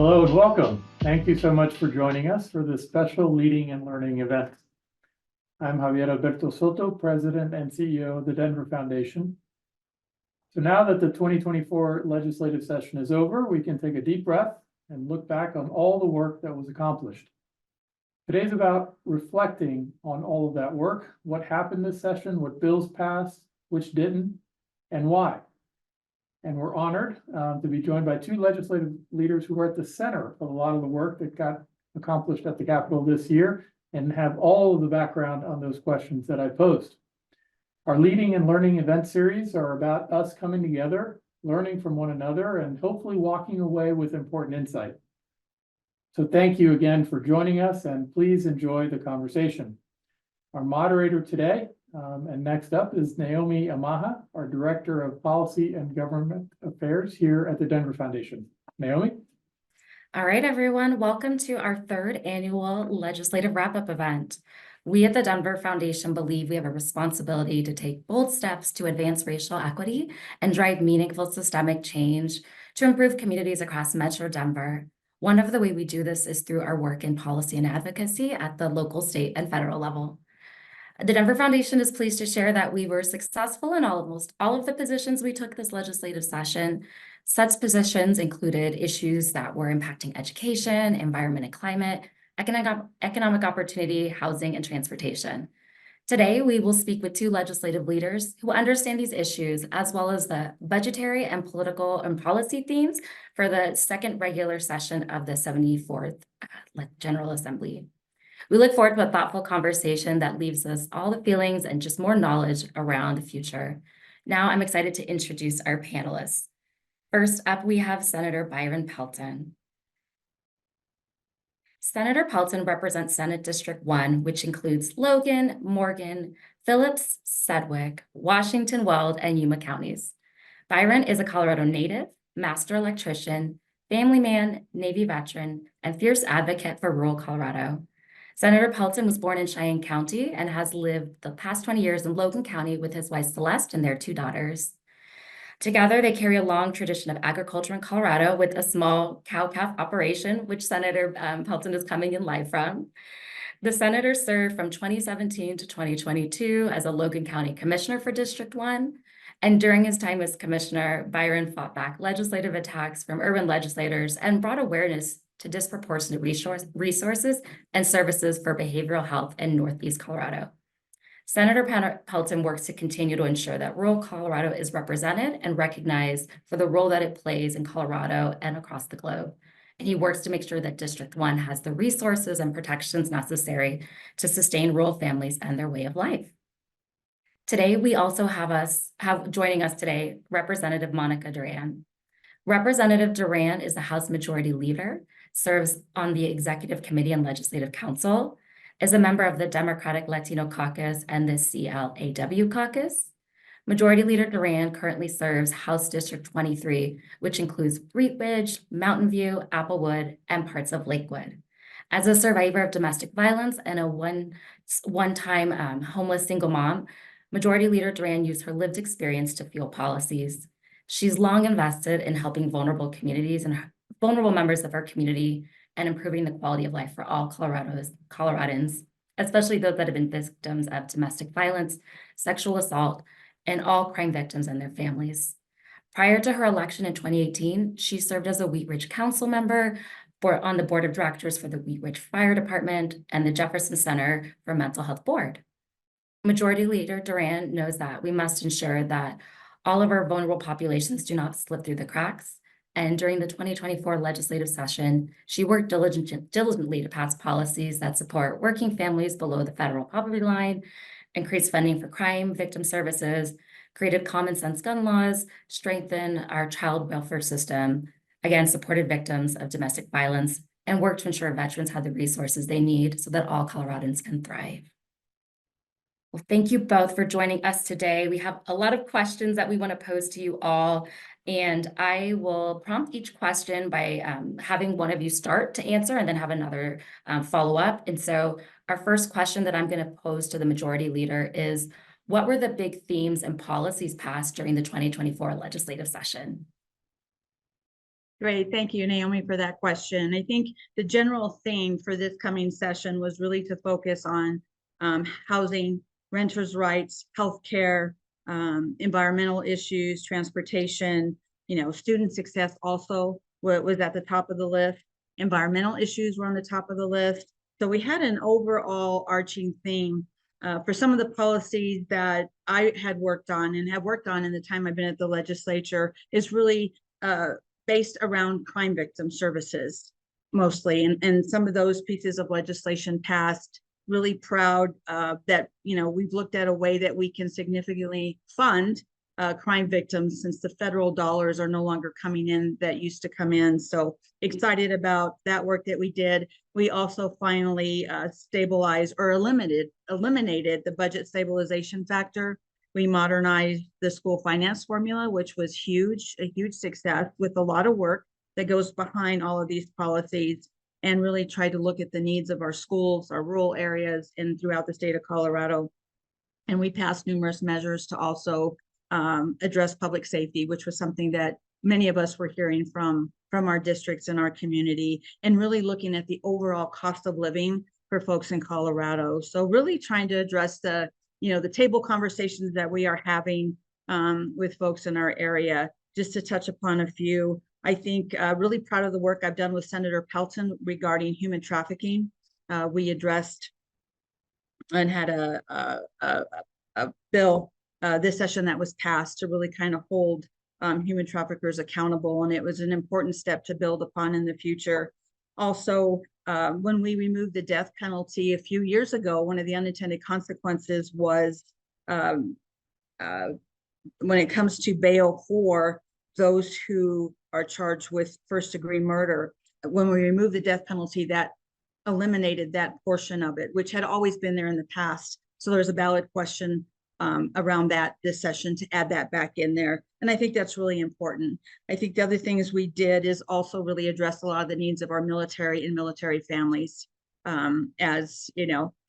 Hello and welcome. Thank you so much for joining us for this special Leading and Learning event. I'm Javier Alberto Soto, President and CEO of the Denver Foundation. So now that the 2024 legislative session is over, we can take a deep breath and look back on all the work that was accomplished. Today's about reflecting on all of that work, what happened this session, what bills passed, which didn't, and why. And we're honored to be joined by two legislative leaders who are at the center of a lot of the work that got accomplished at the Capitol this year and have all of the background on those questions that I posed. Our Leading and Learning event series are about us coming together, learning from one another, and hopefully walking away with important insight. So thank you again for joining us, and please enjoy the conversation. Our moderator today and next up is Naomi Amaha, our Director of Policy and Government Affairs here at the Denver Foundation. Naomi? All right, everyone, welcome to our third annual legislative wrap-up event. We at the Denver Foundation believe we have a responsibility to take bold steps to advance racial equity and drive meaningful systemic change to improve communities across Metro Denver. One of the ways we do this is through our work in policy and advocacy at the local, state, and federal level. The Denver Foundation is pleased to share that we were successful in almost all of the positions we took this legislative session. Such positions included issues that were impacting education, environment and climate, economic opportunity, housing, and transportation. Today, we will speak with two legislative leaders who understand these issues, as well as the budgetary and political and policy themes for the second regular session of the 74th General Assembly. We look forward to a thoughtful conversation that leaves us all the feelings and just more knowledge around the future. Now I'm excited to introduce our panelists. First up, we have Senator Byron Pelton. Senator Pelton represents Senate District 1, which includes Logan, Morgan, Phillips, Sedgwick, Washington, Weld, and Yuma counties. Byron is a Colorado native, master electrician, family man, Navy veteran, and fierce advocate for rural Colorado. Senator Pelton was born in Cheyenne County and has lived the past 20 years in Logan County with his wife Celeste and their two daughters. Together, they carry a long tradition of agriculture in Colorado with a small cow-calf operation, which Senator Pelton is coming in live from. The senator served from 2017 to 2022 as a Logan County commissioner for District 1. And during his time as commissioner, Byron fought back legislative attacks from urban legislators and brought awareness to disproportionate resources and services for behavioral health in Northeast Colorado. Senator Pelton works to continue to ensure that rural Colorado is represented and recognized for the role that it plays in Colorado and across the globe. And he works to make sure that District 1 has the resources and protections necessary to sustain rural families and their way of life. Today, we also have joining us today, Representative Monica Duran. Representative Duran is the House Majority Leader, serves on the Executive Committee and Legislative Council, is a member of the Democratic Latino Caucus and the CLAW Caucus. Majority Leader Duran currently serves House District 23, which includes Wheat Ridge, Mountain View, Applewood, and parts of Lakewood. As a survivor of domestic violence and a one-time homeless single mom, Majority Leader Duran used her lived experience to fuel policies. She's long invested in helping vulnerable communities and vulnerable members of our community and improving the quality of life for all Coloradans, especially those that have been victims of domestic violence, sexual assault, and all crime victims and their families. Prior to her election in 2018, she served as a Wheat Ridge Council member on the board of directors for the Wheat Ridge Fire Department and the Jefferson Center for Mental Health Board. Majority Leader Duran knows that we must ensure that all of our vulnerable populations do not slip through the cracks. And during the 2024 legislative session, she worked diligently to pass policies that support working families below the federal poverty line, increased funding for crime victim services, created common sense gun laws, strengthened our child welfare system, again, supported victims of domestic violence, and worked to ensure veterans have the resources they need so that all Coloradans can thrive. Well, thank you both for joining us today. We have a lot of questions that we want to pose to you all, and I will prompt each question by having one of you start to answer and then have another follow up. And so our first question that I'm going to pose to the majority leader is, what were the big themes and policies passed during the 2024 legislative session? Great. Thank you, Naomi, for that question. I think the general theme for this coming session was really to focus on housing, renters' rights, healthcare, environmental issues, transportation, student success also was at the top of the list. Environmental issues were on the top of the list. So we had an overall arching theme for some of the policies that I had worked on and have worked on in the time I've been at the legislature is really based around crime victim services mostly. And some of those pieces of legislation passed. Really proud that, we've looked at a way that we can significantly fund crime victims since the federal dollars are no longer coming in that used to come in. So excited about that work that we did. We also finally stabilized or eliminated the budget stabilization factor. We modernized the school finance formula, which was a huge success with a lot of work that goes behind all of these policies, and really tried to look at the needs of our schools, our rural areas, and throughout the state of Colorado. And we passed numerous measures to also address public safety, which was something that many of us were hearing from our districts and our community, and really looking at the overall cost of living for folks in Colorado. So really trying to address the table conversations that we are having with folks in our area. Just to touch upon a few, I think really proud of the work I've done with Senator Pelton regarding human trafficking. We addressed and had a bill this session that was passed to really kind of hold human traffickers accountable, and it was an important step to build upon in the future. Also, when we removed the death penalty a few years ago, one of the unintended consequences was when it comes to bail for those who are charged with first-degree murder. When we removed the death penalty, that eliminated that portion of it, which had always been there in the past. So there's a ballot question around that this session to add that back in there. And I think that's really important. I think the other things we did is also really address a lot of the needs of our military and military families. As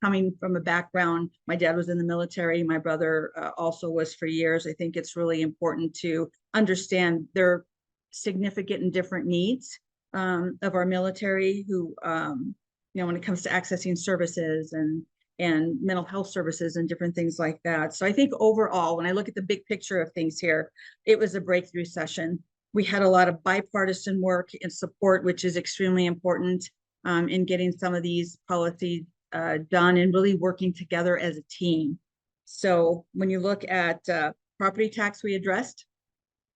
coming from a background, my dad was in the military, my brother also was for years. I think it's really important to understand their significant and different needs of our military who, when it comes to accessing services and mental health services and different things like that. So I think overall, when I look at the big picture of things here, it was a breakthrough session. We had a lot of bipartisan work and support, which is extremely important in getting some of these policies done and really working together as a team. So when you look at property tax, we addressed,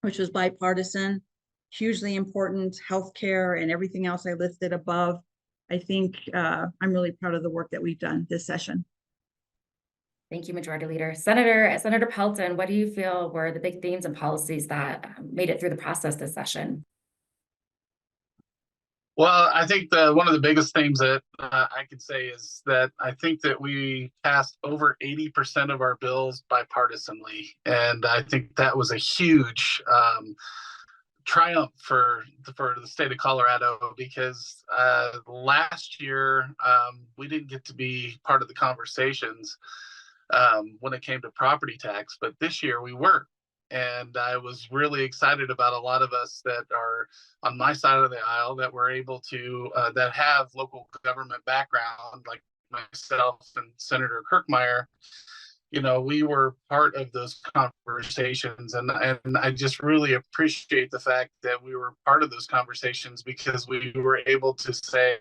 which was bipartisan, hugely important, healthcare and everything else I listed above. I think I'm really proud of the work that we've done this session. Thank you, Majority Leader. Senator Pelton, what do you feel were the big themes and policies that made it through the process this session? Well, I think one of the biggest things that I could say is that I think that we passed over 80% of our bills bipartisanly. And I think that was a huge triumph for the state of Colorado, because last year we didn't get to be part of the conversations when it came to property tax, but this year we were. And I was really excited about a lot of us that are on my side of the aisle that were able to, that have local government background, like myself and Senator Kirkmeyer. We were part of those conversations, and I just really appreciate the fact that we were part of those conversations, because we were able to say,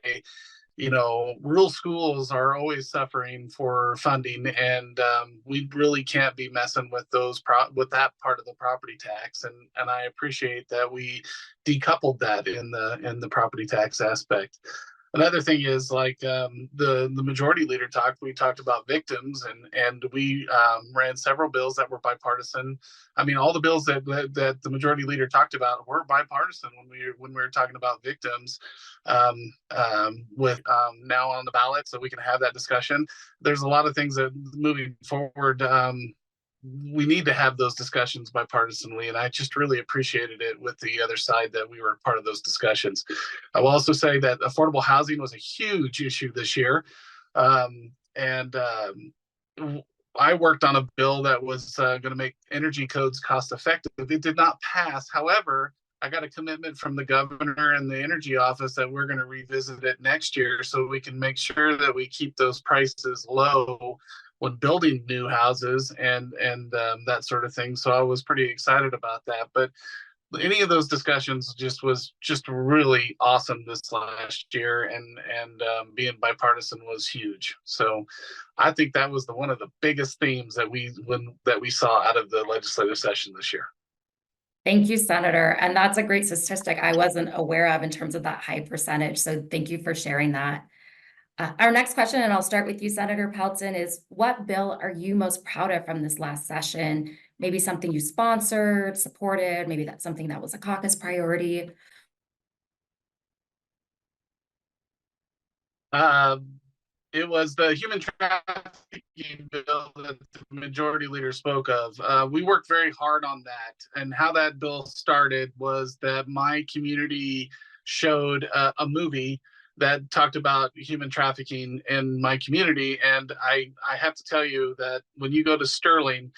rural schools are always suffering for funding, and we really can't be messing with with that part of the property tax. And I appreciate that we decoupled that in the property tax aspect. Another thing is, like the majority leader we talked about victims, and we ran several bills that were bipartisan. I mean, all the bills that the majority leader talked about were bipartisan when we were talking about victims, with now on the ballot, so we can have that discussion. There's a lot of things that moving forward, we need to have those discussions bipartisanly, and I just really appreciated it with the other side that we were part of those discussions. I will also say that affordable housing was a huge issue this year, and I worked on a bill that was going to make energy codes cost effective. It did not pass. However, I got a commitment from the governor and the energy office that we're going to revisit it next year so we can make sure that we keep those prices low when building new houses and that sort of thing. So I was pretty excited about that. But any of those discussions was really awesome this last year, and being bipartisan was huge. So I think that was one of the biggest themes that we saw out of the legislative session this year. Thank you, Senator. And that's a great statistic I wasn't aware of in terms of that high percentage. So thank you for sharing that. Our next question, and I'll start with you, Senator Pelton, is what bill are you most proud of from this last session? Maybe something you sponsored, supported, maybe that's something that was a caucus priority. It was the human trafficking bill that the majority leader spoke of. We worked very hard on that, and how that bill started was that my community showed a movie that talked about human trafficking in my community. And I have to tell you that when you go to Sterling,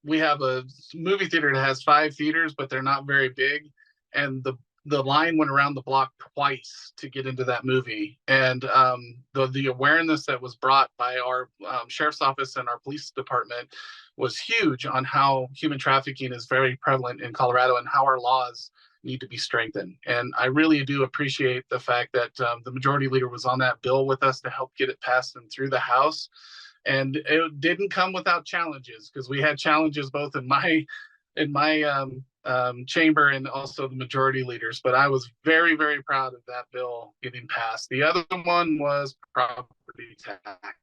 we have a movie theater that has 5 theaters, but they're not very big. And the line went around the block twice to get into that movie. And the awareness that was brought by our sheriff's office and our police department was huge on how human trafficking is very prevalent in Colorado and how our laws need to be strengthened. And I really do appreciate the fact that the majority leader was on that bill with us to help get it passed and through the House. And it didn't come without challenges, because we had challenges both in my chamber and also the majority leaders. But I was very, very proud of that bill getting passed. The other one was property tax,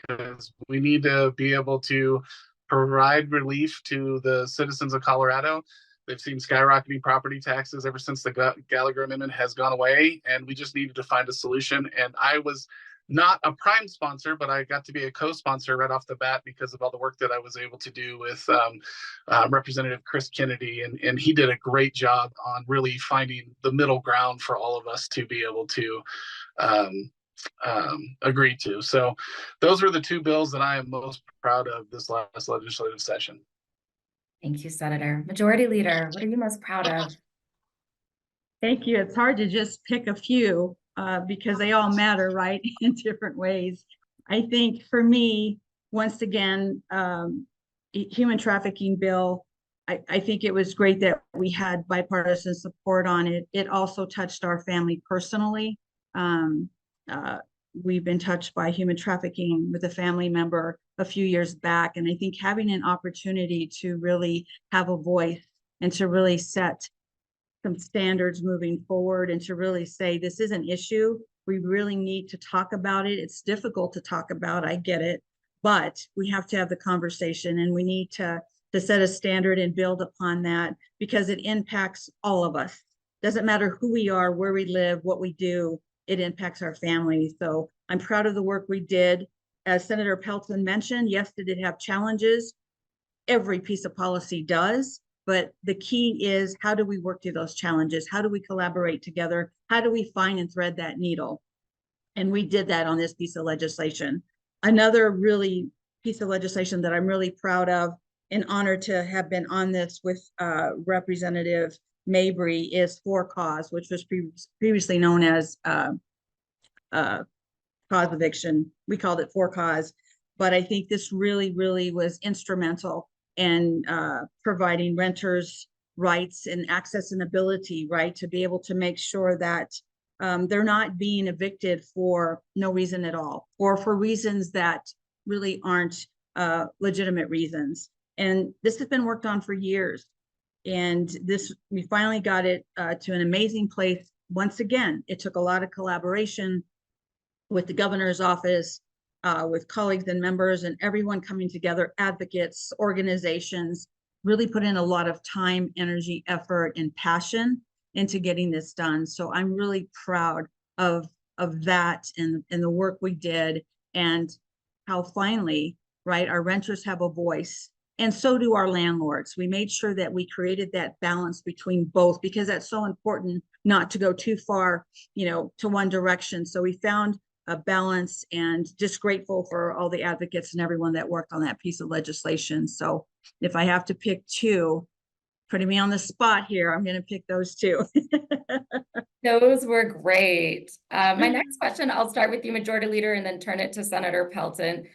because we need to be able to provide relief to the citizens of Colorado. They've seen skyrocketing property taxes ever since the Gallagher Amendment has gone away, and we just needed to find a solution. And I was not a prime sponsor, but I got to be a co-sponsor right off the bat because of all the work that I was able to do with Representative Chris Kennedy. And he did a great job on really finding the middle ground for all of us to be able to agree to. So those were the 2 bills that I am most proud of this last legislative session. Thank you, Senator. Majority Leader, what are you most proud of? Thank you. It's hard to just pick a few because they all matter, right, in different ways. I think for me, once again, human trafficking bill, I think it was great that we had bipartisan support on it. It also touched our family personally. We've been touched by human trafficking with a family member a few years back. And I think having an opportunity to really have a voice and to really set some standards moving forward and to really say, this is an issue. We really need to talk about it. It's difficult to talk about. I get it, but we have to have the conversation, and we need to set a standard and build upon that, because it impacts all of us. Doesn't matter who we are, where we live, what we do, it impacts our families. So I'm proud of the work we did. As Senator Pelton mentioned, yes, did it have challenges? Every piece of policy does, but the key is, how do we work through those challenges? How do we collaborate together? How do we find and thread that needle? And we did that on this piece of legislation. Another really piece of legislation that I'm really proud of and honored to have been on this with Representative Mabry is For Cause, which was previously known as cause eviction. We called it For Cause, but I think this really, really was instrumental in providing renters rights and access and ability, right, to be able to make sure that they're not being evicted for no reason at all, or for reasons that really aren't legitimate reasons. And this has been worked on for years. And we finally got it to an amazing place. Once again, it took a lot of collaboration with the governor's office, with colleagues and members and everyone coming together, advocates, organizations, really put in a lot of time, energy, effort, and passion into getting this done. So I'm really proud of that and the work we did, and how finally, right, our renters have a voice, and so do our landlords. We made sure that we created that balance between both, because that's so important not to go too far, to one direction. So we found a balance, and just grateful for all the advocates and everyone that worked on that piece of legislation. So if I have to pick 2, putting me on the spot here. I'm going to pick those two. Those were great. My next question, I'll start with you, Majority Leader, and then turn it to Senator Pelton.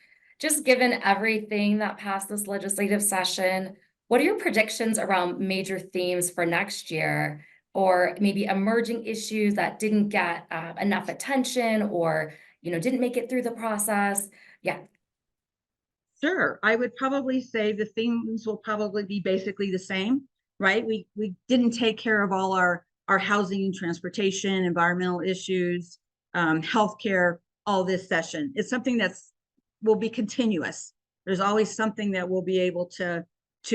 Just given everything that passed this legislative session, what are your predictions around major themes for next year, or maybe emerging issues that didn't get enough attention, or didn't make it through the process? Yeah. Sure. I would probably say the themes will probably be basically the same, right? We didn't take care of all our housing and transportation, environmental issues, healthcare, all this session. It's something that's will be continuous. There's always something that we'll be able to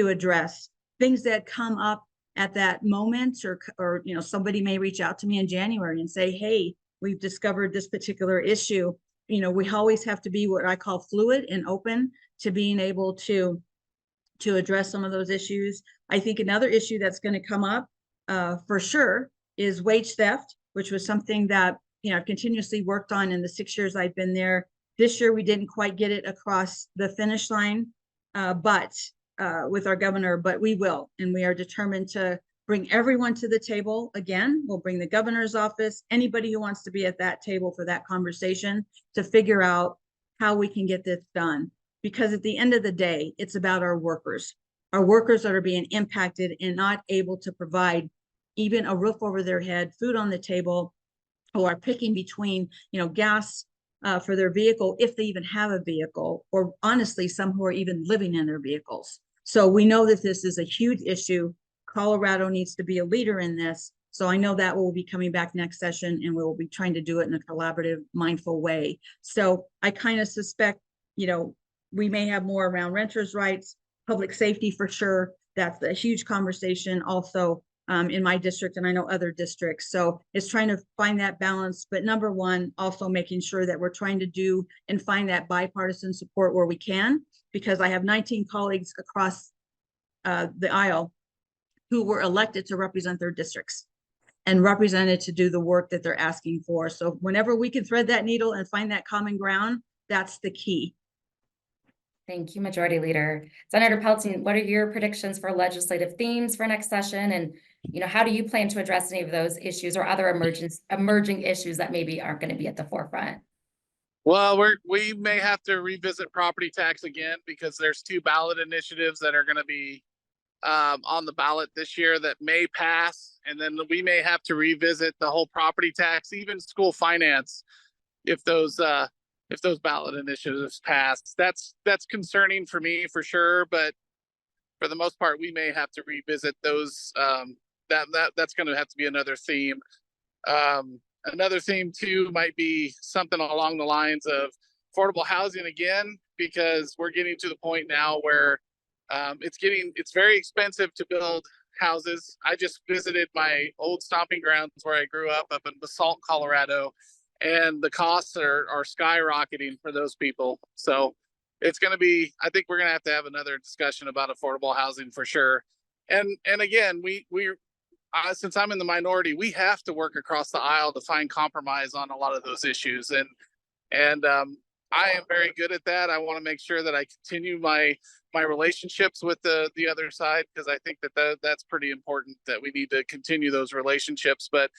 address. Things that come up at that moment, or somebody may reach out to me in January and say, hey, we've discovered this particular issue. We always have to be what I call fluid and open to being able to address some of those issues. I think another issue that's going to come up for sure is wage theft, which was something that I've continuously worked on in the 6 years I've been there. This year we didn't quite get it across the finish line, but with our governor, but we will, and we are determined to bring everyone to the table again. We'll bring the governor's office, anybody who wants to be at that table for that conversation to figure out how we can get this done. Because at the end of the day, it's about our workers that are being impacted and not able to provide even a roof over their head, food on the table, or are picking between, gas for their vehicle, if they even have a vehicle, or honestly, some who are even living in their vehicles. So we know that this is a huge issue. Colorado needs to be a leader in this. So I know that will be coming back next session, and we will be trying to do it in a collaborative, mindful way. So I kind of suspect, we may have more around renters' rights, public safety for sure. That's a huge conversation also in my district, and I know other districts. So it's trying to find that balance. But number one, also making sure that we're trying to do and find that bipartisan support where we can, because I have 19 colleagues across the aisle who were elected to represent their districts and represented to do the work that they're asking for. So whenever we can thread that needle and find that common ground, that's the key. Thank you, Majority Leader. Senator Pelton, what are your predictions for legislative themes for next session? And, how do you plan to address any of those issues or other emerging issues that maybe aren't going to be at the forefront? Well, we may have to revisit property tax again, because there's 2 ballot initiatives that are going to be on the ballot this year that may pass. And then we may have to revisit the whole property tax, even school finance, if those ballot initiatives pass. That's concerning for me for sure, but for the most part, we may have to revisit those. That's going to have to be another theme. Another theme too might be something along the lines of affordable housing again, because we're getting to the point now where it's very expensive to build houses. I just visited my old stomping grounds where I grew up in Basalt, Colorado, and the costs are skyrocketing for those people. So it's going to be, I think we're going to have another discussion about affordable housing for sure. And again, we since I'm in the minority, we have to work across the aisle to find compromise on a lot of those issues. And I am very good at that. I want to make sure that I continue my relationships with the other side, because I think that's pretty important, that we need to continue those relationships. But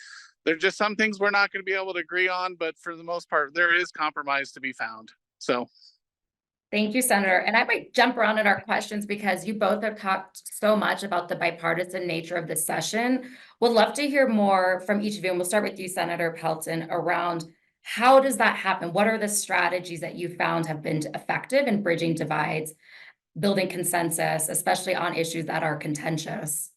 there's just some things we're not going to be able to agree on, but for the most part, there is compromise to be found. So. Thank you, Senator. And I might jump around in our questions because you both have talked so much about the bipartisan nature of this session. We'd love to hear more from each of you. And we'll start with you, Senator Pelton, around how does that happen? What are the strategies that you found have been effective in bridging divides, building consensus, especially on issues that are contentious?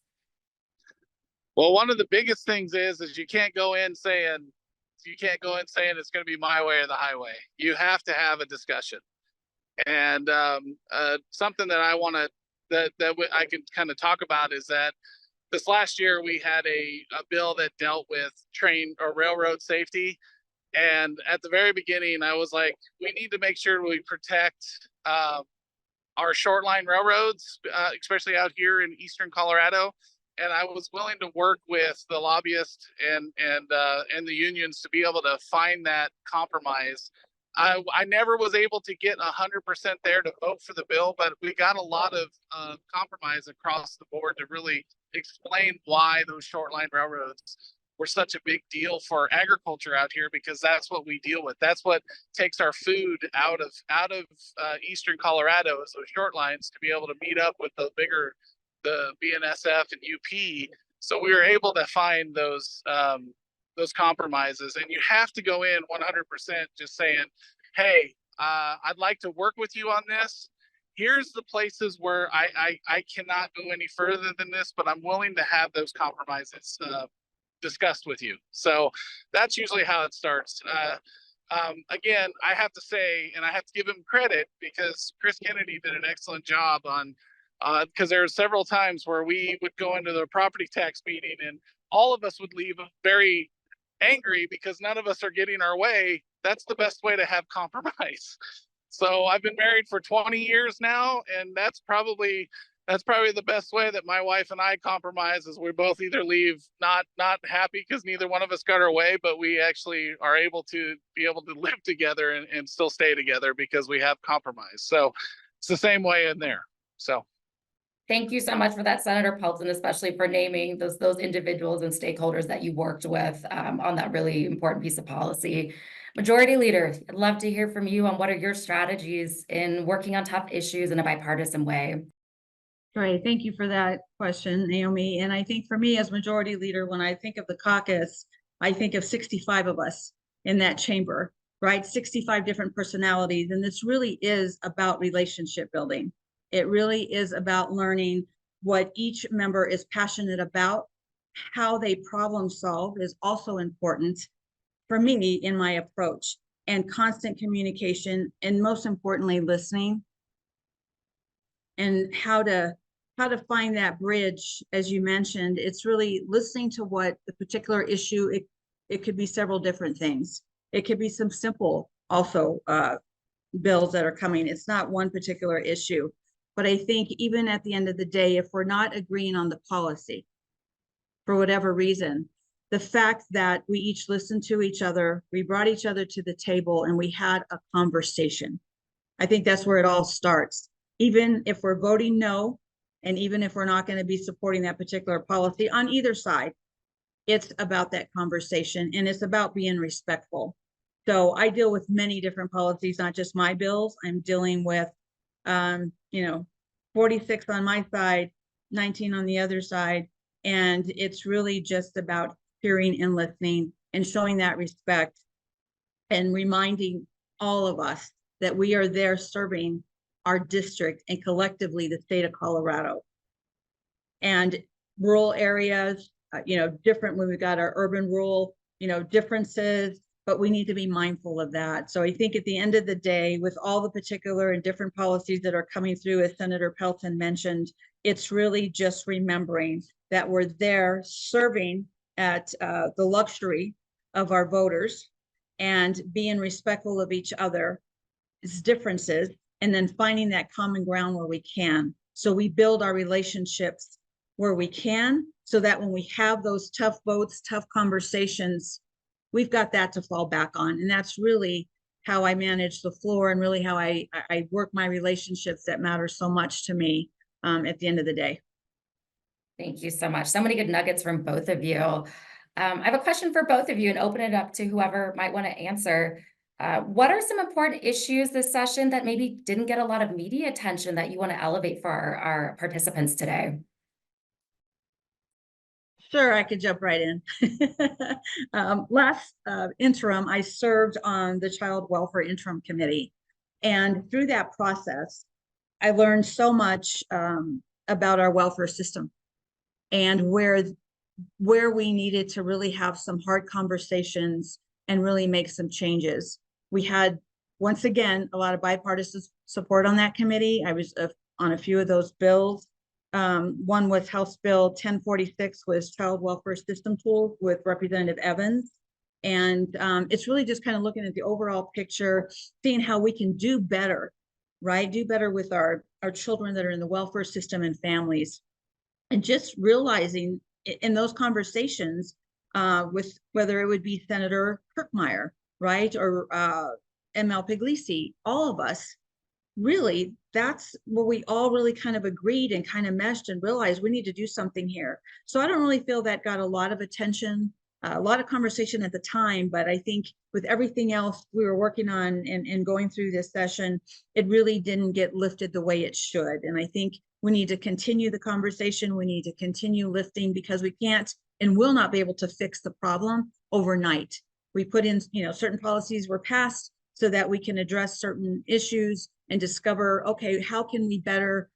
Well, one of the biggest things is you can't go in saying it's going to be my way or the highway. You have to have a discussion. And something that I want to that I can kind of talk about is that this last year we had a bill that dealt with train or railroad safety. And at the very beginning, I was like, we need to make sure we protect our short line railroads, especially out here in Eastern Colorado. And I was willing to work with the lobbyists and the unions to be able to find that compromise I never was able to get 100% there to vote for the bill, but we got a lot of compromise across the board to really explain why those short line railroads were such a big deal for agriculture out here, because that's what we deal with. That's what takes our food out of eastern Colorado, is those short lines, to be able to meet up with the BNSF and UP. So we were able to find those compromises, and you have to go in 100% just saying, hey, I'd like to work with you on this. Here's the places where I cannot go any further than this, but I'm willing to have those compromises discussed with you. So that's usually how it starts. Again, I have to say, and I have to give him credit, because Chris Kennedy did an excellent job on, because there were several times where we would go into the property tax meeting and all of us would leave very angry because none of us are getting our way. That's the best way to have compromise. So I've been married for 20 years now, and that's probably the best way that my wife and I compromise, is we both either leave not happy because neither one of us got our way, but we actually are able to live together and still stay together because we have compromise. So it's the same way in there. So Thank you so much for that, Senator Pelton, especially for naming those individuals and stakeholders that you worked with on that really important piece of policy. Majority Leader, I'd love to hear from you on what are your strategies in working on tough issues in a bipartisan way. Great, thank you for that question, Naomi. And I think for me as Majority Leader, when I think of the caucus, I think of 65 of us in that chamber, right? 65 different personalities. And this really is about relationship building. It really is about learning what each member is passionate about. How they problem solve is also important for me in my approach, and constant communication, and most importantly, listening, and how to find that bridge. As you mentioned, it's really listening to what the particular issue, it could be several different things. It could be some simple also bills that are coming. It's not one particular issue. But I think even at the end of the day, if we're not agreeing on the policy for whatever reason, the fact that we each listened to each other, we brought each other to the table, and we had a conversation. I think that's where it all starts. Even if we're voting no, and even if we're not going to be supporting that particular policy on either side, it's about that conversation, and it's about being respectful. So I deal with many different policies, not just my bills. I'm dealing with 46 on my side, 19 on the other side. And it's really just about hearing and listening and showing that respect, and reminding all of us that we are there serving our district and collectively the state of Colorado. And rural areas, different when we got our urban rural, differences, but we need to be mindful of that. So I think at the end of the day, with all the particular and different policies that are coming through, as Senator Pelton mentioned, it's really just remembering that we're there serving at the luxury of our voters, and being respectful of each other's differences, and then finding that common ground where we can. So we build our relationships where we can, so that when we have those tough votes, tough conversations, we've got that to fall back on. And that's really how I manage the floor, and really how I work my relationships that matter so much to me at the end of the day. Thank you so much. So many good nuggets from both of you. I have a question for both of you, and open it up to whoever might want to answer. What are some important issues this session that maybe didn't get a lot of media attention that you want to elevate for our participants today? Sure, I could jump right in. Last interim, I served on the Child Welfare Interim Committee. And through that process, I learned so much about our welfare system, and where we needed to really have some hard conversations and really make some changes. We had, once again, a lot of bipartisan support on that committee. I was on a few of those bills. One was House Bill 1046, was Child Welfare System Tools, with Representative Evans. And it's really just kind of looking at the overall picture, seeing how we can do better, right? Do better with our children that are in the welfare system and families. And just realizing in those conversations with whether it would be Senator Kirkmeyer, right? Or ML Puglisi, all of us, really, that's where we all really kind of agreed and kind of meshed and realized we need to do something here. So I don't really feel that got a lot of attention, a lot of conversation at the time, but I think with everything else we were working on and going through this session, it really didn't get lifted the way it should. And I think we need to continue the conversation. We need to continue lifting, because we can't and will not be able to fix the problem overnight. We put in, certain policies were passed so that we can address certain issues and discover, okay, how can we better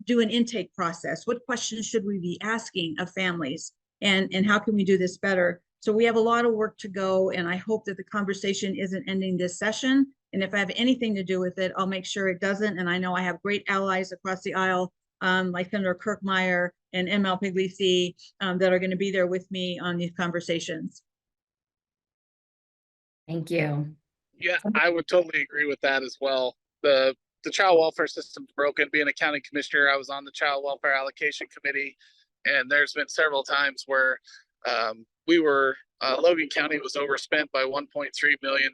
do an intake process? What questions should we be asking of families? And how can we do this better? So we have a lot of work to go, and I hope that the conversation isn't ending this session. And if I have anything to do with it, I'll make sure it doesn't. And I know I have great allies across the aisle, like Senator Kirkmeyer and ML Puglisi, that are going to be there with me on these conversations. Thank you. Yeah, I would totally agree with that as well. The child welfare system's broken. Being a county commissioner, I was on the child welfare allocation committee, and there's been several times where Logan County was overspent by $1.3 million,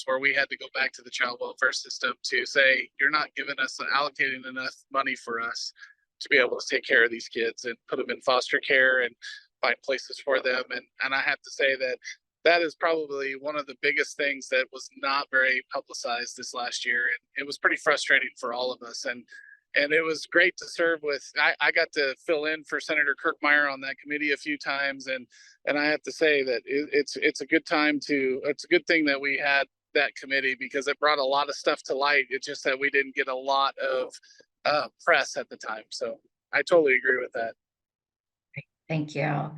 where we had to go back to the child welfare system to say, you're not giving us, allocating enough money for us to be able to take care of these kids and put them in foster care and find places for them. And I have to say that is probably one of the biggest things that was not very publicized this last year. And it was pretty frustrating for all of us. And it was great to serve with. I got to fill in for Senator Kirkmeyer on that committee a few times. And I have to say that it's a good time it's a good thing that we had that committee, because it brought a lot of stuff to light. It's just that we didn't get a lot of press at the time. So I totally agree with that. Thank you.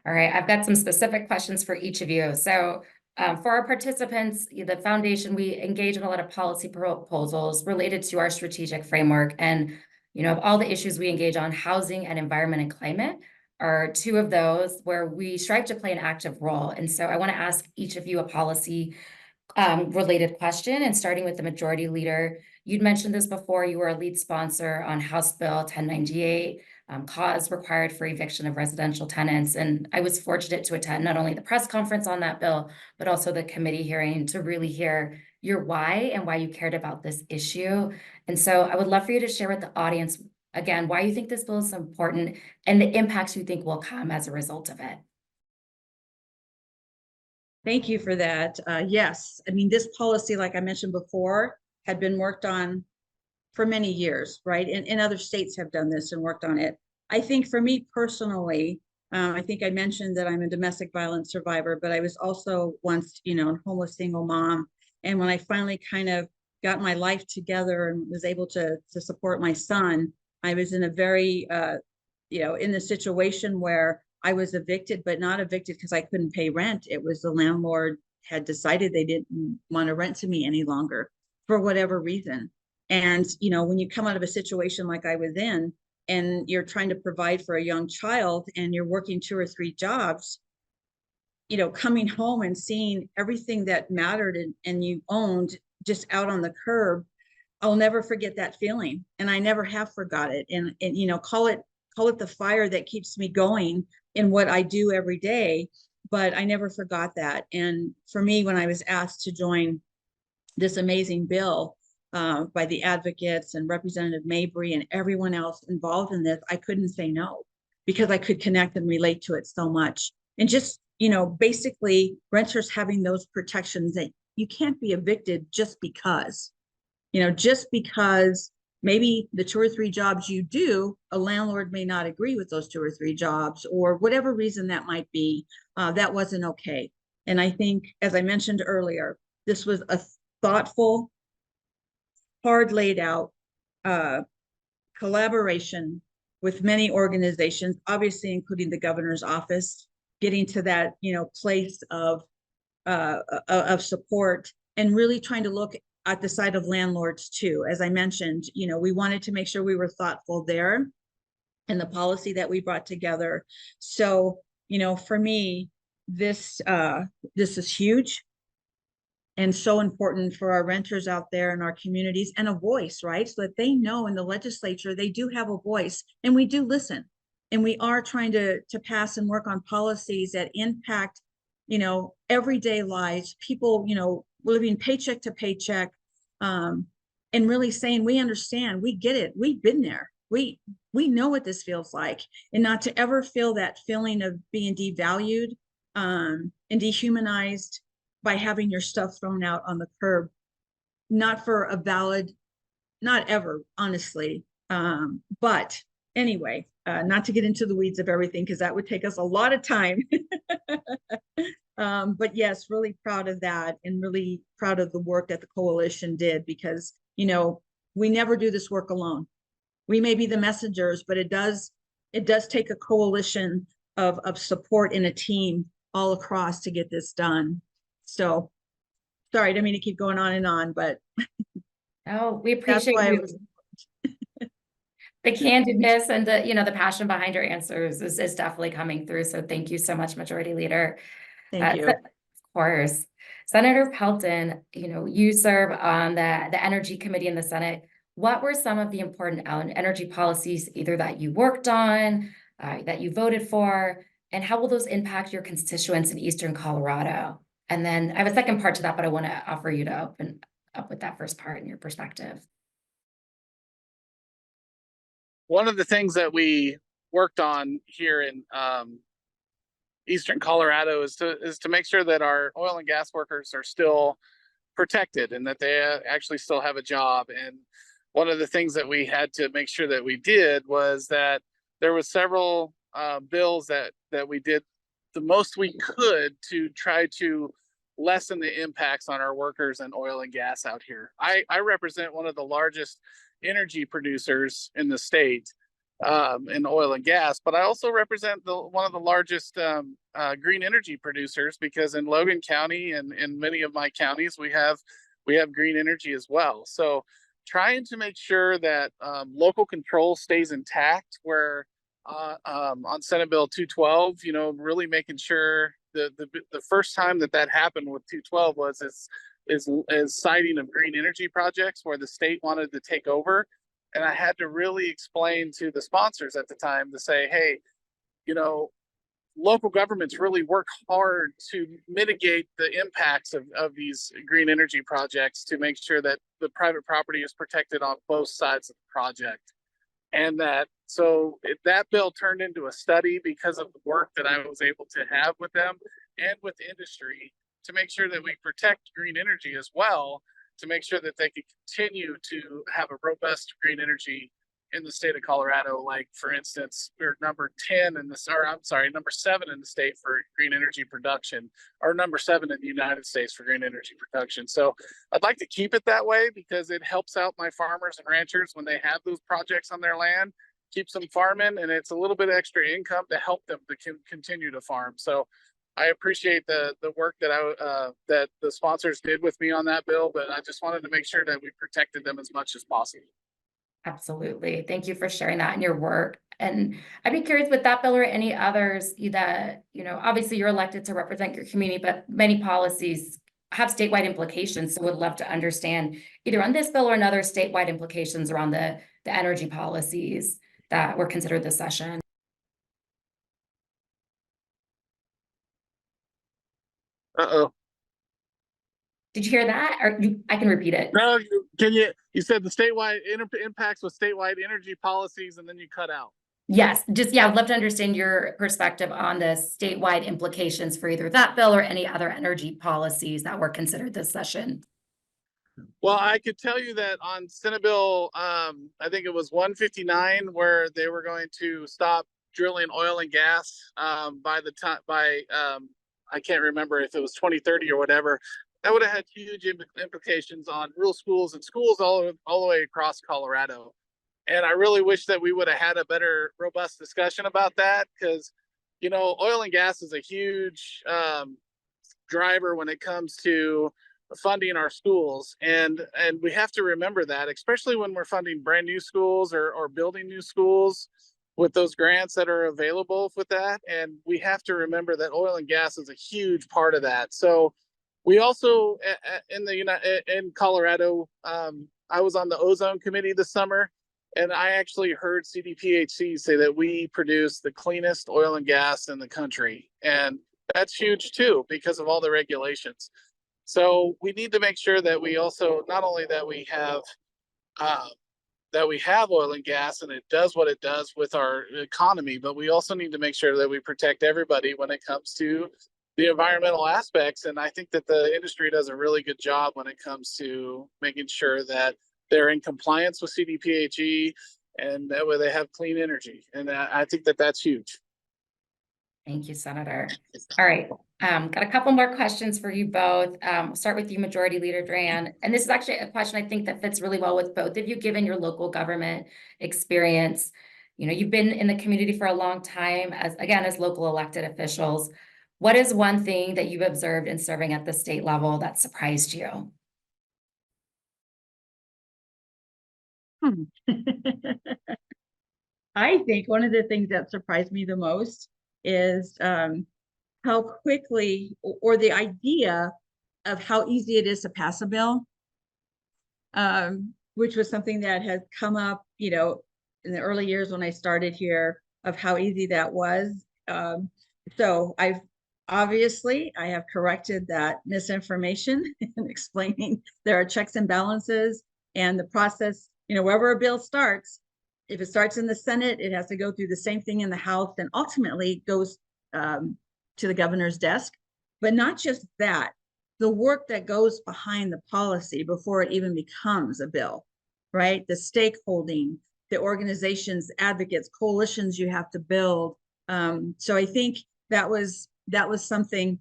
All right, I've got some specific questions for each of you. So for our participants, the foundation, we engage in a lot of policy proposals related to our strategic framework. And, of all the issues we engage on, housing and environment and climate are two of those where we strive to play an active role. And so I want to ask each of you a policy related question, and starting with the majority leader. You'd mentioned this before, you were a lead sponsor on House Bill 1098, cause required for eviction of residential tenants. And I was fortunate to attend not only the press conference on that bill, but also the committee hearing to really hear your why and why you cared about this issue. And so I would love for you to share with the audience, again, why you think this bill is so important and the impacts you think will come as a result of it. Thank you for that. Yes, I mean, this policy, like I mentioned before, had been worked on for many years, right? And other states have done this and worked on it. I think for me personally, I think I mentioned that I'm a domestic violence survivor, but I was also once, a homeless single mom. And when I finally kind of got my life together and was able to support my son, I was in a very, in the situation where I was evicted, but not evicted because I couldn't pay rent. It was the landlord had decided they didn't want to rent to me any longer for whatever reason. And, when you come out of a situation like I was in, and you're trying to provide for a young child and you're working 2 or 3 jobs, coming home and seeing everything that mattered and you owned just out on the curb, I'll never forget that feeling. And I never have forgot it. And call it the fire that keeps me going in what I do every day. But I never forgot that. And for me, when I was asked to join this amazing bill by the advocates and Representative Mabry and everyone else involved in this, I couldn't say no, because I could connect and relate to it so much. And just, basically renters having those protections that you can't be evicted just because, maybe the 2 or 3 jobs you do, a landlord may not agree with those 2 or 3 jobs, or whatever reason that might be, that wasn't okay. And I think, as I mentioned earlier, this was a thoughtful, hard laid out collaboration with many organizations, obviously including the governor's office, getting to that, place of support, and really trying to look at the side of landlords too. As I mentioned, we wanted to make sure we were thoughtful there in the policy that we brought together. So, for me, this is huge and so important for our renters out there in our communities, and a voice, right? So that they know in the legislature, they do have a voice, and we do listen. And we are trying to pass and work on policies that impact everyday lives, people, living paycheck to paycheck, and really saying, we understand, we get it, we've been there, we know what this feels like, and not to ever feel that feeling of being devalued and dehumanized by having your stuff thrown out on the curb, not for a valid, not ever, honestly. But anyway, not to get into the weeds of everything, because that would take us a lot of time. But yes, really proud of that, and really proud of the work that the coalition did, because, we never do this work alone. We may be the messengers, but it does take a coalition of support and a team all across to get this done. So sorry, I didn't mean to keep going on and on, but Oh, we that's appreciate why you. it was. The candidness and the passion behind your answers is definitely coming through. So thank you so much, Majority Leader. Thank you. Of course. Senator Pelton, you serve on the Energy Committee in the Senate. What were some of the important energy policies either that you worked on, that you voted for, and how will those impact your constituents in Eastern Colorado? And then I have a second part to that, but I want to offer you to open up with that first part in your perspective. One of the things that we worked on here in Eastern Colorado is to make sure that our oil and gas workers are still protected and that they actually still have a job. And one of the things that we had to make sure that we did was that there was several bills that we did the most we could to try to lessen the impacts on our workers and oil and gas out here. I represent one of the largest energy producers in the state in oil and gas, but I also represent one of the largest green energy producers, because in Logan County and in many of my counties we have green energy as well. So trying to make sure that local control stays intact, where on Senate Bill 212, really making sure the first time that happened with 212 was is citing of green energy projects where the state wanted to take over. And I had to really explain to the sponsors at the time to say, hey, local governments really work hard to mitigate the impacts of these green energy projects to make sure that the private property is protected on both sides of the project. And that bill turned into a study because of the work that I was able to have with them and with the industry to make sure that we protect green energy as well, to make sure that they can continue to have a robust green energy in the state of Colorado. Like, for instance, we're number 7 in the state for green energy production, or number 7 in the United States for green energy production. So I'd like to keep it that way, because it helps out my farmers and ranchers when they have those projects on their land, keeps them farming, and it's a little bit of extra income to help them to continue to farm. So I appreciate the work that that the sponsors did with me on that bill, but I just wanted to make sure that we protected them as much as possible. Absolutely. Thank you for sharing that in your work. And I'd be curious with that bill or any others that, obviously you're elected to represent your community, but many policies have statewide implications. So would love to understand either on this bill or another statewide implications around the energy policies that were considered this session. Uh-oh. Did you hear that? Or I can repeat it. No, you said the statewide impacts with statewide energy policies, and then you cut out. Yes, I'd love to understand your perspective on the statewide implications for either that bill or any other energy policies that were considered this session. Well, I could tell you that on Senate Bill, I think it was 159, where they were going to stop drilling oil and gas I can't remember if it was 2030 or whatever. That would have had huge implications on rural schools and schools all the way across Colorado. And I really wish that we would have had a better, robust discussion about that, because, oil and gas is a huge driver when it comes to funding our schools. And we have to remember that, especially when we're funding brand new schools or building new schools with those grants that are available with that. And we have to remember that oil and gas is a huge part of that. So we also, in Colorado, I was on the ozone committee this summer, and I actually heard CDPHC say that we produce the cleanest oil and gas in the country. And that's huge too, because of all the regulations. So we need to make sure that we also, not only that we have oil and gas and it does what it does with our economy, but we also need to make sure that we protect everybody when it comes to the environmental aspects. And I think that the industry does a really good job when it comes to making sure that they're in compliance with CDPHE and that way they have clean energy. And I think that that's huge. Thank you, Senator. All right, got a couple more questions for you both. We'll start with you, Majority Leader Duran. And this is actually a question I think that fits really well with both of you, given your local government experience. You know, you've been in the community for a long time as local elected officials. What is one thing that you've observed in serving at the state level that surprised you? I think one of the things that surprised me the most is how quickly, or the idea of how easy it is to pass a bill, which was something that has come up, you know, in the early years when I started here, of how easy that was. So I have corrected that misinformation and explaining there are checks and balances and the process, you know, wherever a bill starts, if it starts in the Senate, it has to go through the same thing in the House and ultimately goes to the governor's desk. But not just that, the work that goes behind the policy before it even becomes a bill, right? The stakeholding, the organizations, advocates, coalitions you have to build. So I think that was something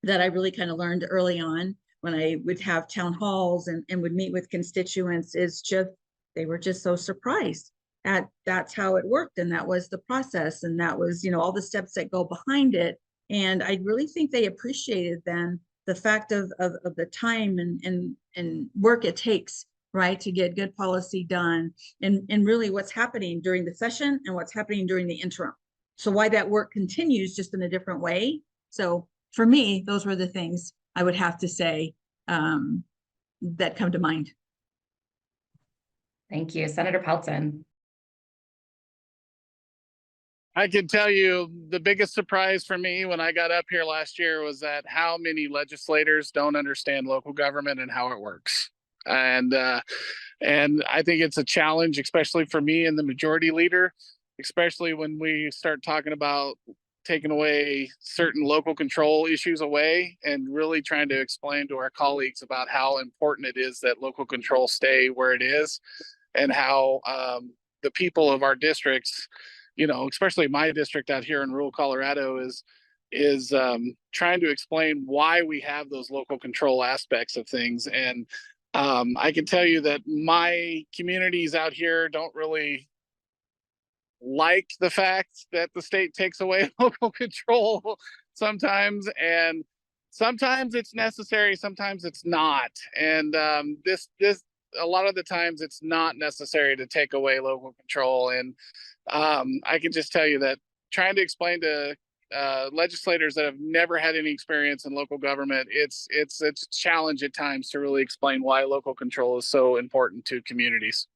that I really kind of learned early on when I would have town halls and would meet with constituents, is just, they were just so surprised at that's how it worked. And that was the process. And that was, you know, all the steps that go behind it. And I really think they appreciated then the fact of the time and work it takes, right, to get good policy done, and really what's happening during the session and what's happening during the interim. So why that work continues just in a different way. So for me, those were the things I would have to say that come to mind. Thank you, Senator Pelton. I can tell you the biggest surprise for me when I got up here last year was that how many legislators don't understand local government and how it works. And I think it's a challenge, especially for me and the majority leader, especially when we start talking about taking away certain local control issues away and really trying to explain to our colleagues about how important it is that local control stay where it is, and how the people of our districts, you know, especially my district out here in rural Colorado, is trying to explain why we have those local control aspects of things. And I can tell you that my communities out here don't really like the fact that the state takes away local control sometimes, and sometimes it's necessary, sometimes it's not. And this a lot of the times it's not necessary to take away local control. And I can just tell you that trying to explain to legislators that have never had any experience in local government, it's a challenge at times to really explain why local control is so important to communities.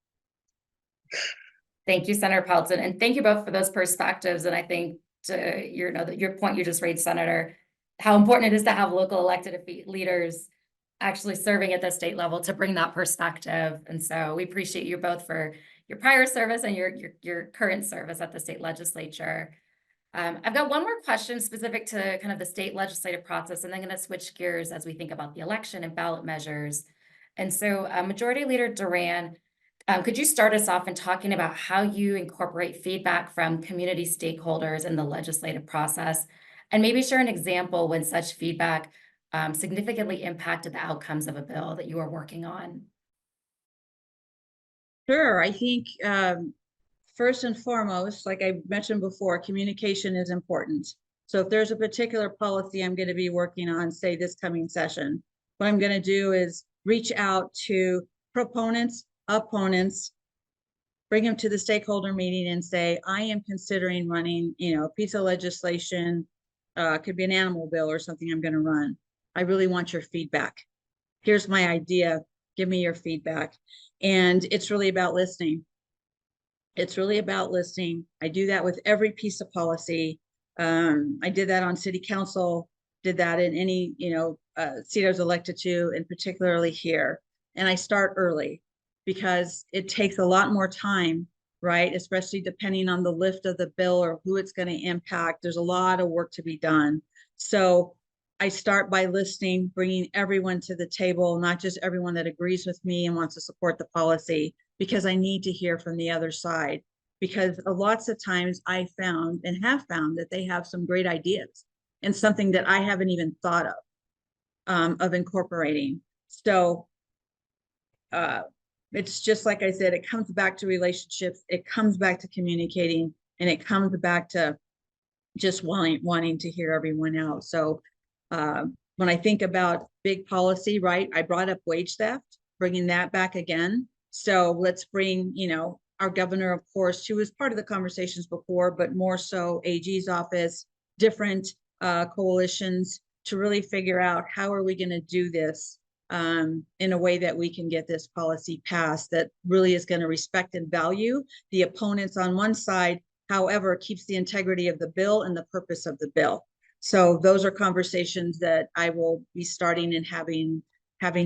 Thank you, Senator Pelton, and thank you both for those perspectives. And I think to your point you just raised, Senator, how important it is to have local elected leaders actually serving at the state level to bring that perspective. And so we appreciate you both for your prior service and your current service at the state legislature. I've got one more question specific to kind of the state legislative process, and then I'm going to switch gears as we think about the election and ballot measures. And so Majority Leader Duran, could you start us off in talking about how you incorporate feedback from community stakeholders in the legislative process, and maybe share an example when such feedback significantly impacted the outcomes of a bill that you are working on? Sure. I think first and foremost, like I mentioned before, communication is important. So if there's a particular policy I'm going to be working on, say this coming session, what I'm going to do is reach out to proponents, opponents, bring them to the stakeholder meeting and say, I am considering running, you know, a piece of legislation, could be an animal bill or something I'm going to run. I really want your feedback. Here's my idea. Give me your feedback. And it's really about listening. It's really about listening. I do that with every piece of policy. I did that on city council, did that in any, seat I was elected to, and particularly here. And I start early because it takes a lot more time, right? Especially depending on the lift of the bill or who it's going to impact. There's a lot of work to be done. So I start by listening, bringing everyone to the table, not just everyone that agrees with me and wants to support the policy, because I need to hear from the other side. Because lots of times I found and have found that they have some great ideas and something that I haven't even thought of incorporating. So it's just like I said, it comes back to relationships, it comes back to communicating, and it comes back to just wanting to hear everyone out. So when I think about big policy, right, I brought up wage theft, bringing that back again. So let's bring, our governor, of course, who was part of the conversations before, but more so AG's office, different coalitions, to really figure out how are we going to do this in a way that we can get this policy passed that really is going to respect and value the opponents on one side, however, keeps the integrity of the bill and the purpose of the bill. So those are conversations that I will be starting and having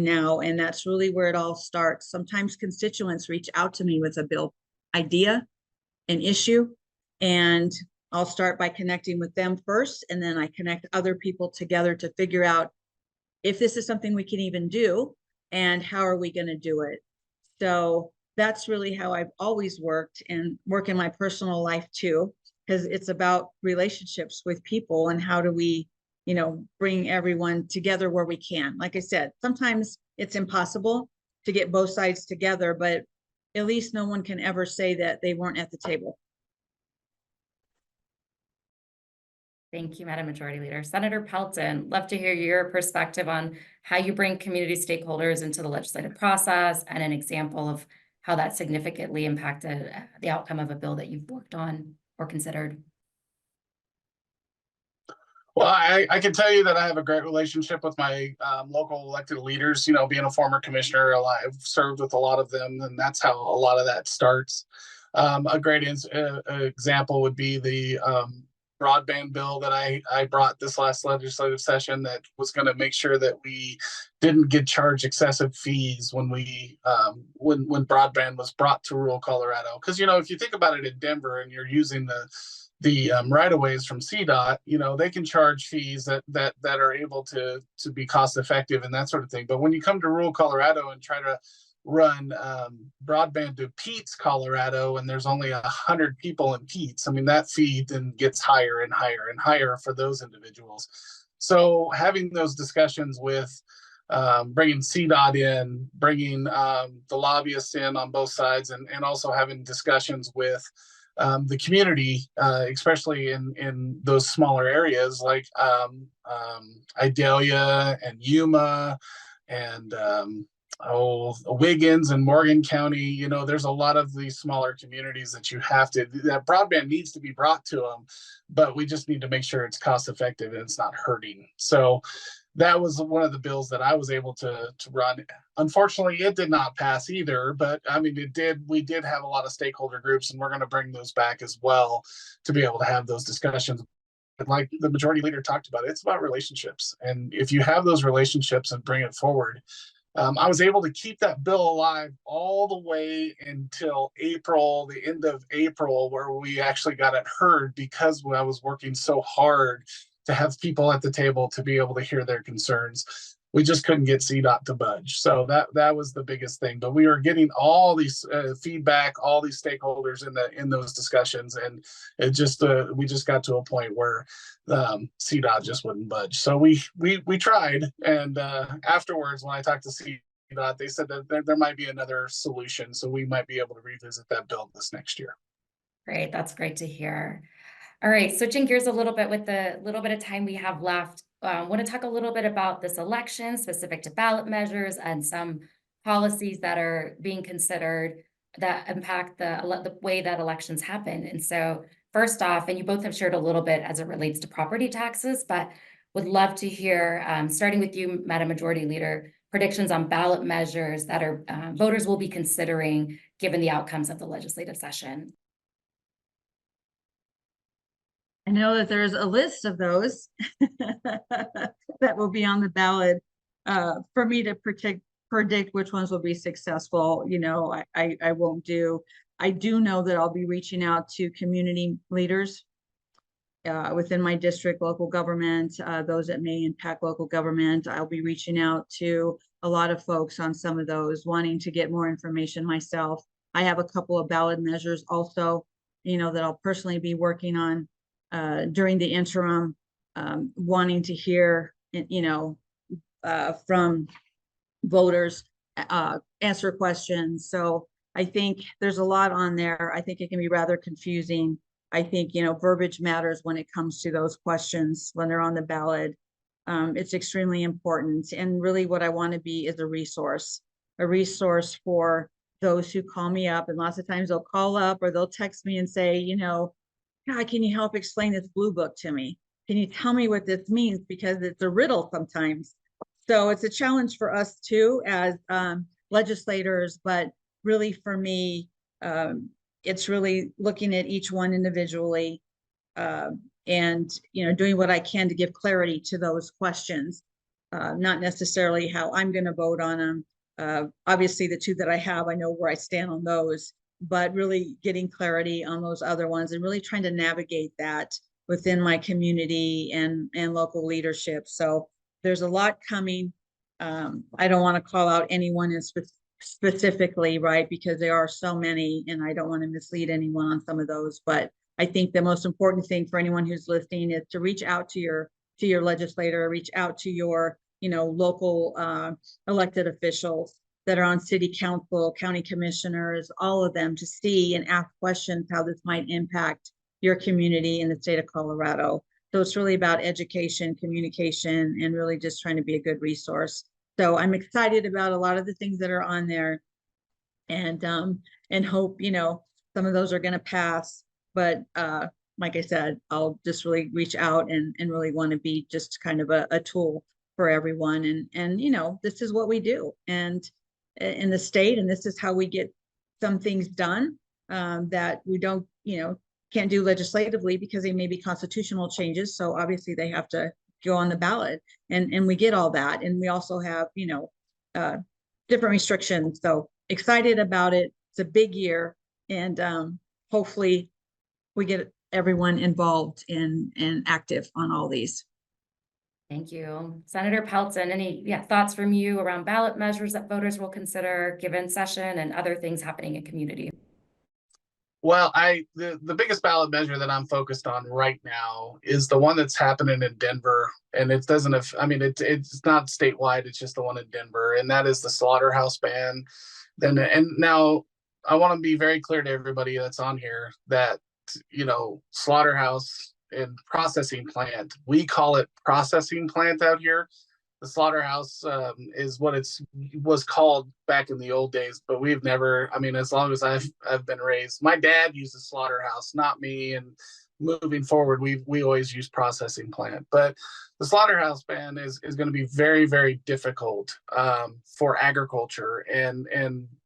now, and that's really where it all starts. Sometimes constituents reach out to me with a bill idea, an issue, and I'll start by connecting with them first, and then I connect other people together to figure out if this is something we can even do and how are we going to do it. So that's really how I've always worked, and work in my personal life too, because it's about relationships with people and how do we, bring everyone together where we can. Like I said, sometimes it's impossible to get both sides together, but at least no one can ever say that they weren't at the table. Thank you, Madam Majority Leader. Senator Pelton, love to hear your perspective on how you bring community stakeholders into the legislative process and an example of how that significantly impacted the outcome of a bill that you've worked on or considered. Well, I can tell you that I have a great relationship with my local elected leaders. Being a former commissioner, I've served with a lot of them, and that's how a lot of that starts. A great example would be the broadband bill that I brought this last legislative session that was going to make sure that we didn't get charged excessive fees when when broadband was brought to rural Colorado. Because if you think about it in Denver and you're using the right-of-ways from CDOT, they can charge fees that are able to be cost effective and that sort of thing. But when you come to rural Colorado and try to run broadband to Pete's, Colorado, and there's only 100 people in Pete's, that fee then gets higher and higher and higher for those individuals. So having those discussions with bringing CDOT in, bringing the lobbyists in on both sides, and also having discussions with the community, especially in those smaller areas like Idalia and Yuma and Wiggins and Morgan County. There's a lot of these smaller communities that that broadband needs to be brought to them, but we just need to make sure it's cost effective and it's not hurting. So that was one of the bills that I was able to run. Unfortunately, it did not pass either, but it did. We did have a lot of stakeholder groups, and we're going to bring those back as well to be able to have those discussions. But like the majority leader talked about, it's about relationships. And if you have those relationships and bring it forward, I was able to keep that bill alive all the way until April, the end of April, where we actually got it heard because I was working so hard to have people at the table to be able to hear their concerns. We just couldn't get CDOT to budge. So that was the biggest thing. But we were getting all these feedback, all these stakeholders in those discussions, and it just we just got to a point where CDOT just wouldn't budge. So we tried, and afterwards, when I talked to CDOT, they said that there might be another solution. So we might be able to revisit that bill this next year. Great, that's great to hear. All right, switching gears a little bit with the little bit of time we have left. I want to talk a little bit about this election specific to ballot measures and some policies that are being considered that impact the way that elections happen. And so first off, and you both have shared a little bit as it relates to property taxes, but would love to hear, starting with you, Madam Majority Leader, predictions on ballot measures that are voters will be considering given the outcomes of the legislative session. I know that there's a list of those that will be on the ballot. For me to predict which ones will be successful, you know, I won't do. I do know that I'll be reaching out to community leaders within my district, local government, those that may impact local government. I'll be reaching out to a lot of folks on some of those, wanting to get more information myself. I have a couple of ballot measures also, you know, that I'll personally be working on during the interim, wanting to hear, you know, from voters, answer questions. So I think there's a lot on there. I think it can be rather confusing. I think, you know, verbiage matters when it comes to those questions when they're on the ballot. It's extremely important. And really what I want to be is a resource for those who call me up. And lots of times they'll call up or they'll text me and say, you know, God, can you help explain this blue book to me? Can you tell me what this means? Because it's a riddle sometimes. So it's a challenge for us too as legislators, but really for me, it's really looking at each one individually and, you know, doing what I can to give clarity to those questions, not necessarily how I'm going to vote on them. Obviously, the two that I have, I know where I stand on those, but really getting clarity on those other ones and really trying to navigate that within my community and local leadership. So there's a lot coming. I don't want to call out anyone in specifically, right? Because there are so many and I don't want to mislead anyone on some of those. But I think the most important thing for anyone who's listening is to reach out to your legislator, reach out to your, you know, local elected officials that are on city council, county commissioners, all of them, to see and ask questions how this might impact your community in the state of Colorado. So it's really about education, communication, and really just trying to be a good resource. So I'm excited about a lot of the things that are on there, and hope, you know, some of those are going to pass. But like I said, I'll just really reach out and really want to be just kind of a tool for everyone. And you know, this is what we do, and in the state, and this is how we get some things done that we don't, you know, can't do legislatively because they may be constitutional changes. So obviously they have to go on the ballot, and we get all that. And we also have, you know, different restrictions. So excited about it. It's a big year, and hopefully we get everyone involved and active on all these. Thank you. Senator Pelton, any thoughts from you around ballot measures that voters will consider given session and other things happening in community? Well, the biggest ballot measure that I'm focused on right now is the one that's happening in Denver, and it doesn't have, I mean, it's not statewide, it's just the one in Denver, and that is the slaughterhouse ban. And now I want to be very clear to everybody that's on here that, you know, slaughterhouse and processing plant, we call it processing plant out here. The slaughterhouse is what was called back in the old days, but we've never, I mean, as long as I've been raised, my dad used a slaughterhouse, not me. And moving forward, we always use processing plant. But the slaughterhouse ban is going to be very, very difficult for agriculture and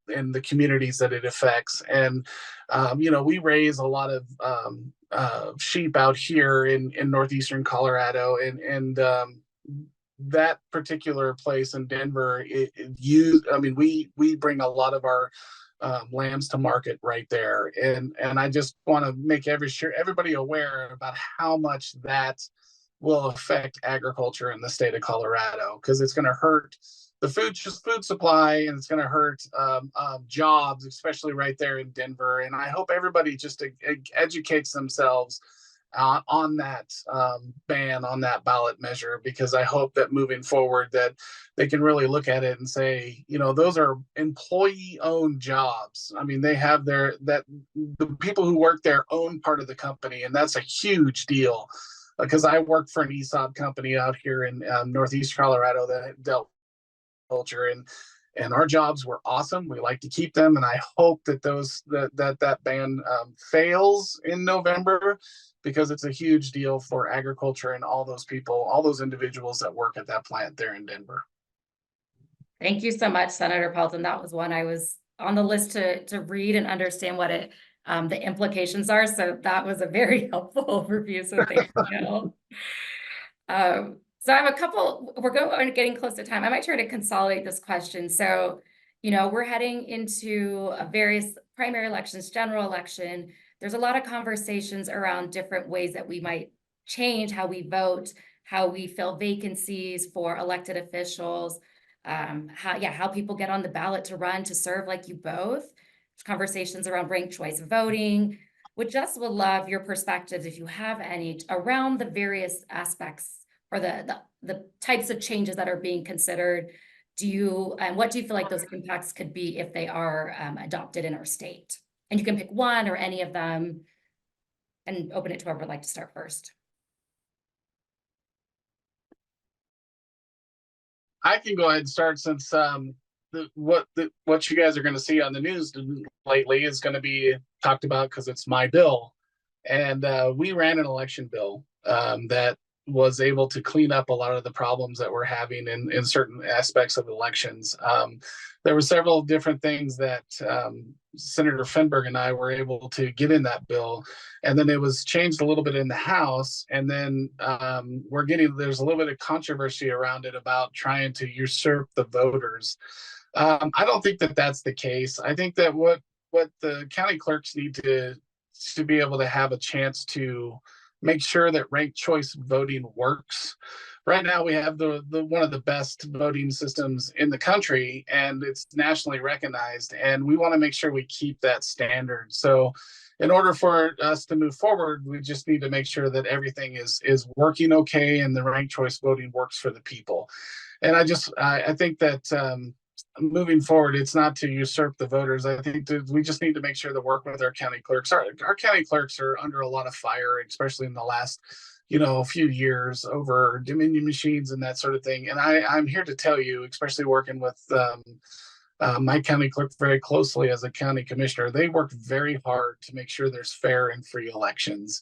the communities that it affects. And you know, we raise a lot of sheep out here in northeastern Colorado, and that particular place in Denver, I mean, we bring a lot of our lambs to market right there, and I just want to make everybody aware about how much that will affect agriculture in the state of Colorado, because it's going to hurt the food supply, and it's going to hurt jobs, especially right there in Denver. And I hope everybody just educates themselves on that ban, on that ballot measure, because I hope that moving forward that they can really look at it and say, you know, those are employee-owned jobs. I mean, they have the people who work there own part of the company, and that's a huge deal. Because I work for an ESOP company out here in Northeast Colorado that dealt with culture, and our jobs were awesome. We like to keep them, and I hope that that ban fails in November, because it's a huge deal for agriculture and all those people, all those individuals that work at that plant there in Denver. Thank you so much, Senator Pelton. That was one I was on the list to read and understand what it the implications are. So that was a very helpful overview. So thank you. So I have a couple, we're getting close to time. I might try to consolidate this question. So, we're heading into a various primary elections, general election. There's a lot of conversations around different ways that we might change how we vote, how we fill vacancies for elected officials, how people get on the ballot to run, to serve like you both. There's conversations around ranked choice voting. Would love your perspectives, if you have any, around the various aspects or the types of changes that are being considered. And what do you feel like those impacts could be if they are adopted in our state? And you can pick one or any of them and open it to whoever would like to start first. I can go ahead and start, since what you guys are going to see on the news lately is going to be talked about because it's my bill. And we ran an election bill that was able to clean up a lot of the problems that we're having in certain aspects of elections. There were several different things that Senator Fenberg and I were able to get in that bill, and then it was changed a little bit in the House, and then there's a little bit of controversy around it about trying to usurp the voters. I don't think that that's the case. I think that what the county clerks need to be able to have a chance to make sure that ranked choice voting works. Right now, we have the one of the best voting systems in the country, and it's nationally recognized. And we want to make sure we keep that standard. So, in order for us to move forward, we just need to make sure that everything is working okay, and the ranked choice voting works for the people. And I think that moving forward, it's not to usurp the voters. I think we just need to make sure to work with our county clerks. Our county clerks are under a lot of fire, especially in the last few years, over Dominion machines and that sort of thing. And I'm here to tell you, especially working with my county clerk very closely as a county commissioner, they work very hard to make sure there's fair and free elections.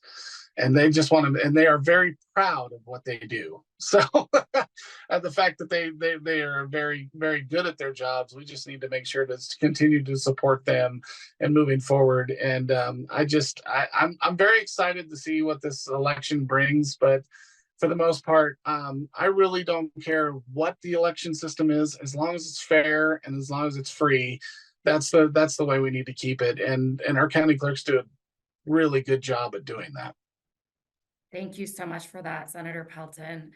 And they just want to, and they are very proud of what they do. So the fact that they are very, very good at their jobs, we just need to make sure to continue to support them and moving forward. And I'm very excited to see what this election brings, but for the most part, I really don't care what the election system is, as long as it's fair and as long as it's free. That's the way we need to keep it. And our county clerks do a really good job at doing that. Thank you so much for that, Senator Pelton.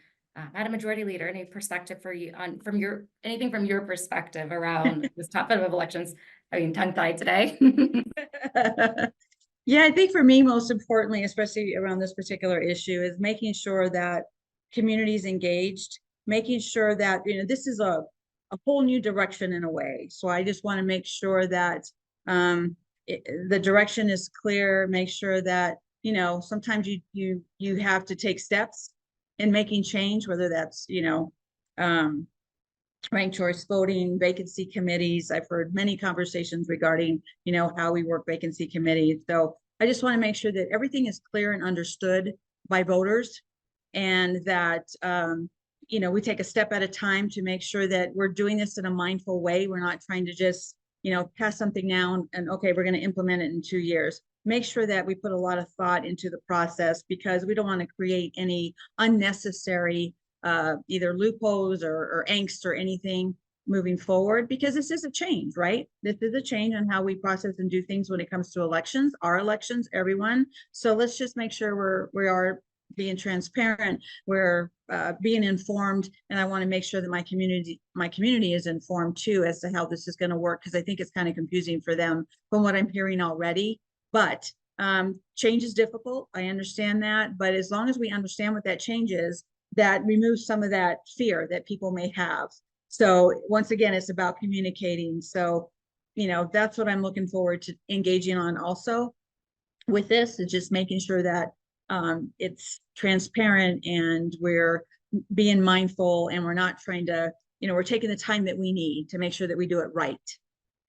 Madam Majority Leader, any perspective for you anything from your perspective around this topic of elections? I mean, tongue-tied today. Yeah, I think for me, most importantly, especially around this particular issue, is making sure that communities engaged, making sure that, this is a whole new direction in a way. So I just want to make sure that the direction is clear, make sure that, sometimes you have to take steps in making change, whether that's, ranked choice voting, vacancy committees. I've heard many conversations regarding, how we work vacancy committees. So I just want to make sure that everything is clear and understood by voters, and that, we take a step at a time to make sure that we're doing this in a mindful way. We're not trying to just, pass something now and okay, we're going to implement it in 2 years. Make sure that we put a lot of thought into the process, because we don't want to create any unnecessary either loopholes or angst or anything moving forward, because this is a change, right? This is a change on how we process and do things when it comes to elections, our elections, everyone. So let's just make sure we are being transparent, we're being informed, and I want to make sure that my community is informed too as to how this is going to work, because I think it's kind of confusing for them from what I'm hearing already. But change is difficult. I understand that. But as long as we understand what that change is, that removes some of that fear that people may have. So once again, it's about communicating. So, that's what I'm looking forward to engaging on also with this, is just making sure that it's transparent and we're being mindful, and we're not trying to, we're taking the time that we need to make sure that we do it right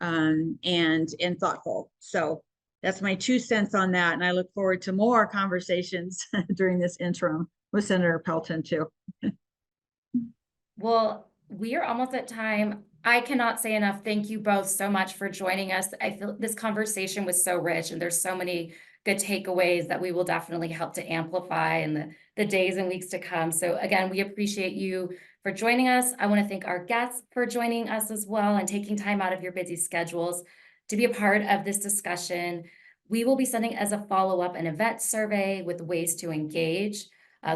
and thoughtful. So that's my 2 cents on that. And I look forward to more conversations during this interim with Senator Pelton too. Well, we are almost at time. I cannot say enough. Thank you both so much for joining us. I feel this conversation was so rich and there's so many good takeaways that we will definitely help to amplify in the days and weeks to come. So again, we appreciate you for joining us. I want to thank our guests for joining us as well and taking time out of your busy schedules to be a part of this discussion. We will be sending as a follow-up an event survey with ways to engage.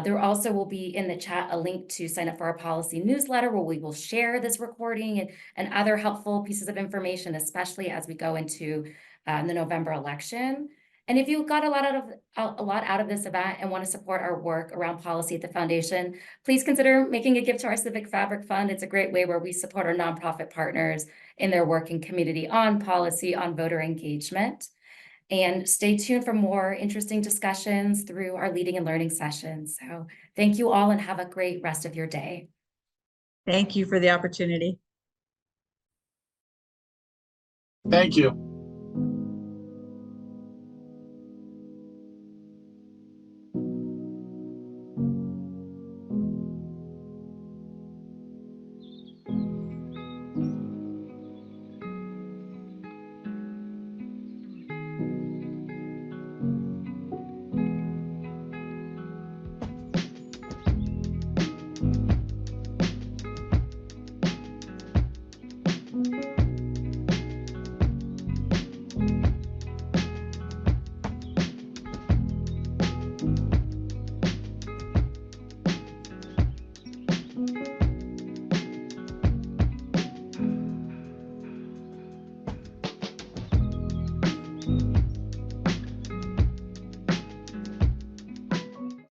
There also will be in the chat a link to sign up for our policy newsletter where we will share this recording and other helpful pieces of information, especially as we go into the November election. And if you got a lot out of this event and want to support our work around policy at the foundation, please consider making a gift to our Civic Fabric Fund. It's a great way where we support our nonprofit partners in their work in community on policy, on voter engagement. And stay tuned for more interesting discussions through our leading and learning sessions. So thank you all and have a great rest of your day. Thank you for the opportunity. Thank you.